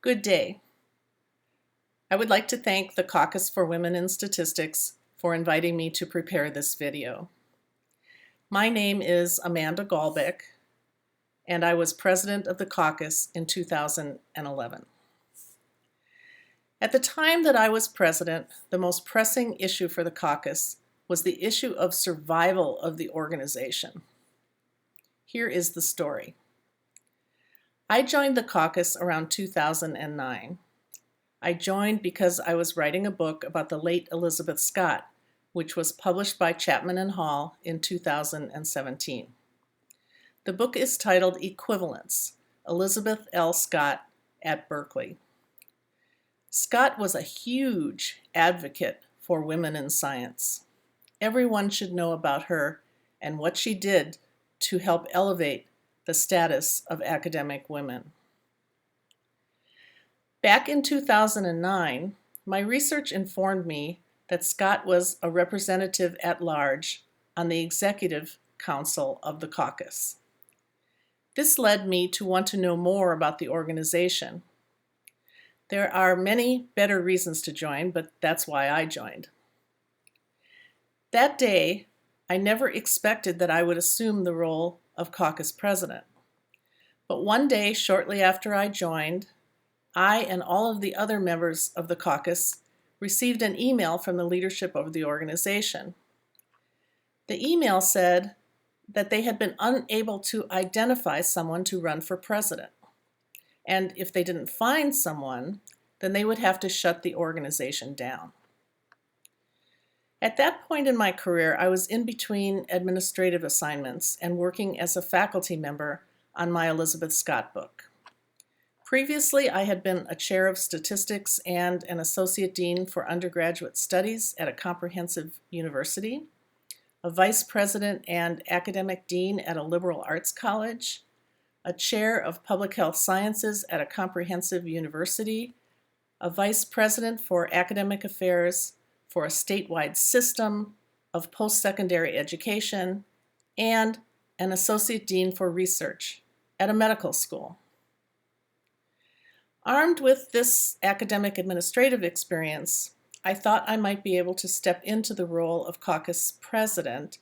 Good day. I would like to thank the Caucus for Women in Statistics for inviting me to prepare this video. My name is Amanda Golbeck, and I was president of the Caucus in 2011. At the time that I was president, the most pressing issue for the Caucus was the issue of survival of the organization. Here is the story. I joined the Caucus around 2009. I joined because I was writing a book about the late Elizabeth Scott, which was published by Chapman and Hall in 2017. The book is titled Equivalence: Elizabeth L. Scott at Berkeley. Scott was a huge advocate for women in science. Everyone should know about her and what she did to help elevate the status of academic women. Back in 2009, my research informed me that Scott was a representative at large on the Executive Council of the Caucus. This led me to want to know more about the organization. There are many better reasons to join, but that's why I joined. That day, I never expected that I would assume the role of Caucus president. But one day, shortly after I joined, I and all of the other members of the Caucus received an email from the leadership of the organization. The email said that they had been unable to identify someone to run for president. And if they didn't find someone, then they would have to shut the organization down. At that point in my career, I was in between administrative assignments and working as a faculty member on my Elizabeth Scott book. Previously, I had been a chair of statistics and an associate dean for undergraduate studies at a comprehensive university, a vice president and academic dean at a liberal arts college, a chair of public health sciences at a comprehensive university, a vice president for academic affairs for a statewide system of post-secondary education, and an associate dean for research at a medical school. Armed with this academic administrative experience, I thought I might be able to step into the role of Caucus president,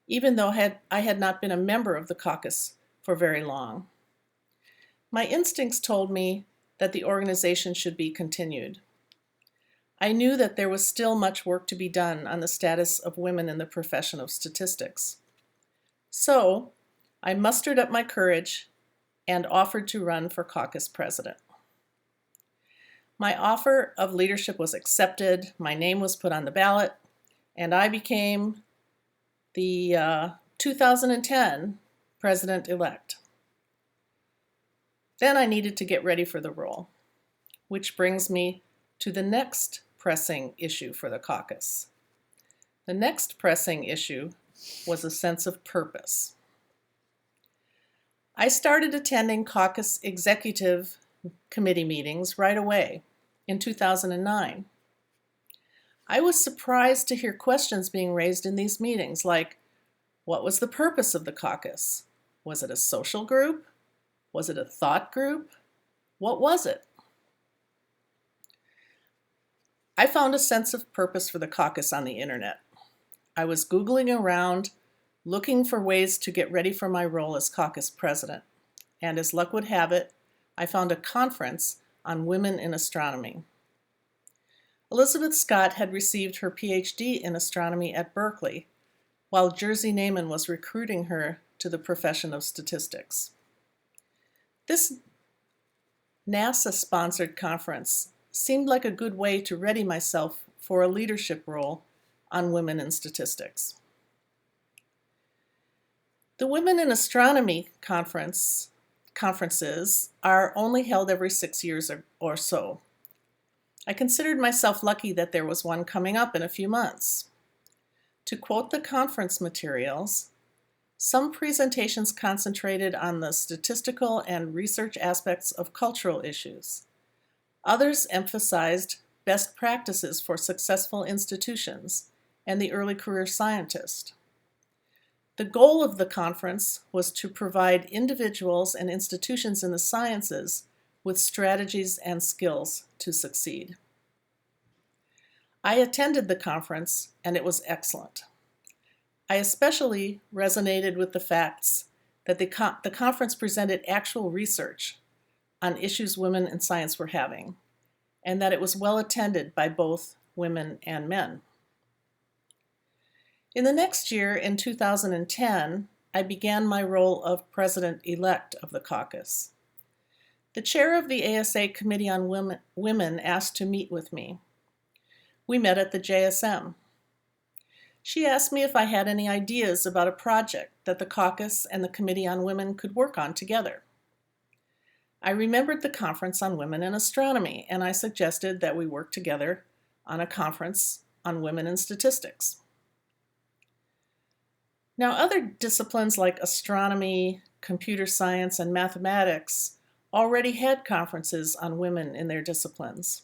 even though I had not been a member of the Caucus for very long. My instincts told me that the organization should be continued. I knew that there was still much work to be done on the status of women in the profession of statistics. So, I mustered up my courage and offered to run for Caucus president. My offer of leadership was accepted, my name was put on the ballot, and I became the 2010 president-elect. Then I needed to get ready for the role, which brings me to the next pressing issue for the Caucus. The next pressing issue was a sense of purpose. I started attending Caucus executive committee meetings right away in 2009. I was surprised to hear questions being raised in these meetings like, what was the purpose of the Caucus? Was it a social group? Was it a thought group? What was it? I found a sense of purpose for the Caucus on the internet. I was Googling around, looking for ways to get ready for my role as Caucus president. And as luck would have it, I found a conference on women in astronomy. Elizabeth Scott had received her PhD in astronomy at Berkeley, while Jersey Neyman was recruiting her to the profession of statistics. This NASA-sponsored conference seemed like a good way to ready myself for a leadership role on women in statistics. The Women in Astronomy conferences are only held every 6 years or so. I considered myself lucky that there was one coming up in a few months. To quote the conference materials, some presentations concentrated on the statistical and research aspects of cultural issues. Others emphasized best practices for successful institutions and the early career scientist. The goal of the conference was to provide individuals and institutions in the sciences with strategies and skills to succeed. I attended the conference, and it was excellent. I especially resonated with the facts that the conference presented actual research on issues women in science were having, and that it was well attended by both women and men. In the next year, in 2010, I began my role of president-elect of the caucus. The chair of the ASA Committee on Women asked to meet with me. We met at the JSM. She asked me if I had any ideas about a project that the caucus and the Committee on Women could work on together. I remembered the Conference on Women in Astronomy, and I suggested that we work together on a conference on women in statistics. Now, other disciplines like astronomy, computer science, and mathematics already had conferences on women in their disciplines.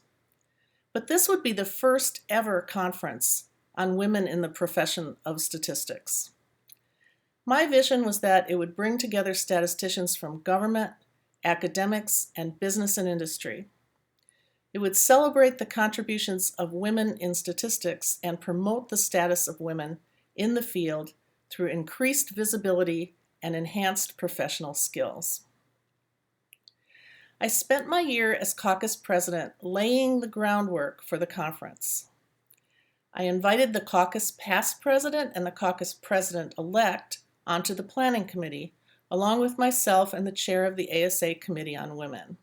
But this would be the first ever conference on women in the profession of statistics. My vision was that it would bring together statisticians from government, academics, and business and industry. It would celebrate the contributions of women in statistics and promote the status of women in the field through increased visibility and enhanced professional skills. I spent my year as caucus president laying the groundwork for the conference. I invited the caucus past president and the caucus president-elect onto the planning committee, along with myself and the chair of the ASA Committee on Women.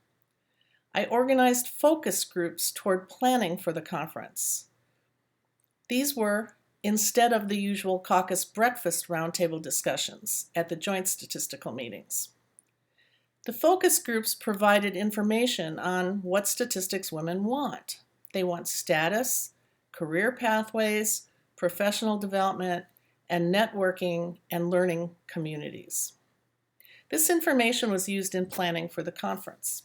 I organized focus groups toward planning for the conference. These were, instead of the usual caucus breakfast roundtable discussions at the joint statistical meetings. The focus groups provided information on what statistics women want. They want status, career pathways, professional development, and networking and learning communities. This information was used in planning for the conference.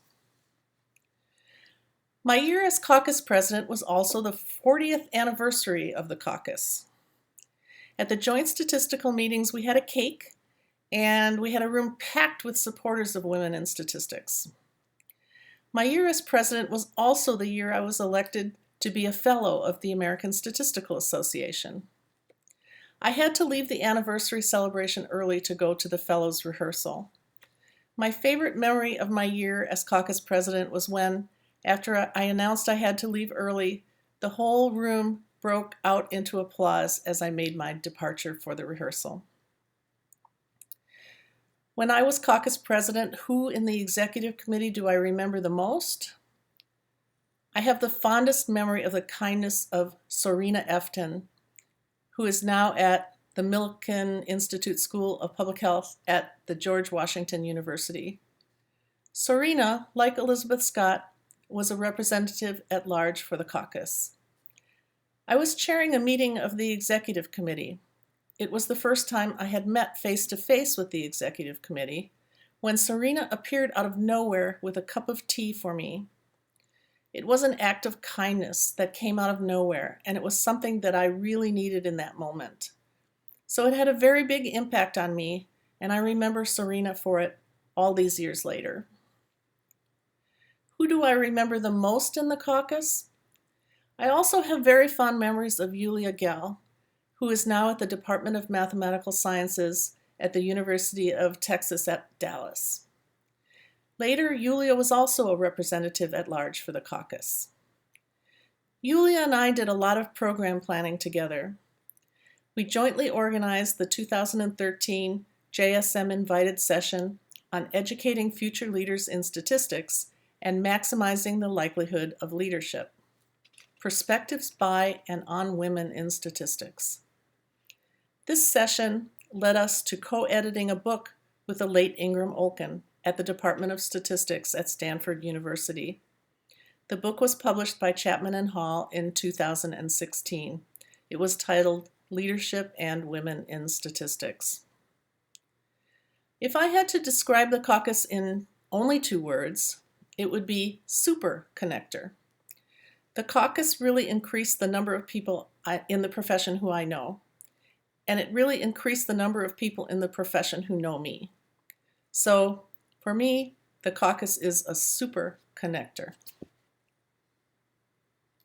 My year as caucus president was also the 40th anniversary of the caucus. At the joint statistical meetings, we had a cake, and we had a room packed with supporters of women in statistics. My year as president was also the year I was elected to be a fellow of the American Statistical Association. I had to leave the anniversary celebration early to go to the fellows rehearsal. My favorite memory of my year as caucus president was when, after I announced I had to leave early, the whole room broke out into applause as I made my departure for the rehearsal. When I was caucus president, who in the executive committee do I remember the most? I have the fondest memory of the kindness of Sorina Efton, who is now at the Millikan Institute School of Public Health at the George Washington University. Sorina, like Elizabeth Scott, was a representative at large for the caucus. I was chairing a meeting of the executive committee. It was the first time I had met face-to-face with the executive committee when Sorina appeared out of nowhere with a cup of tea for me. It was an act of kindness that came out of nowhere, and it was something that I really needed in that moment. So it had a very big impact on me, and I remember Sorina for it all these years later. Who do I remember the most in the caucus? I also have very fond memories of Yulia Gell, who is now at the Department of Mathematical Sciences at the University of Texas at Dallas. Later, Yulia was also a representative at large for the caucus. Yulia and I did a lot of program planning together. We jointly organized the 2013 JSM Invited Session on educating future leaders in statistics and maximizing the likelihood of leadership. Perspectives by and on women in statistics. This session led us to co-editing a book with the late Ingram Olkin at the Department of Statistics at Stanford University. The book was published by Chapman and Hall in 2016. It was titled Leadership and Women in Statistics. If I had to describe the caucus in only 2 words, it would be super connector. The caucus really increased the number of people in the profession who I know, and it really increased the number of people in the profession who know me. So, for me, the caucus is a super connector.